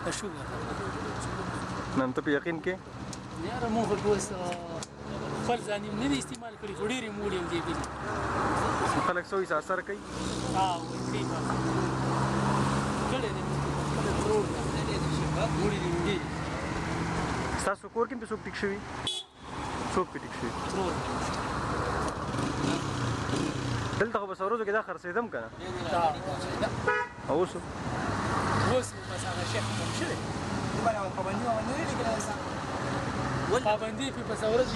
لکه شوګر نن ته په یقین کې یاره مونږ خو اوس خپل ځان یې نه دی استعمال کړي خو ډېرې موړې هم دي دي خلک سوی اثر کوي وایي کوي کړی دی موړې دي ډېرې ستاسو کور کې هم څوک ټیک شوي څوک پې ټیک شوي دلته خو بس ورځو کې دا خرڅېدم که نه او اوس اوس بس هغه شی ختم شوی پابندي پې بس ورځ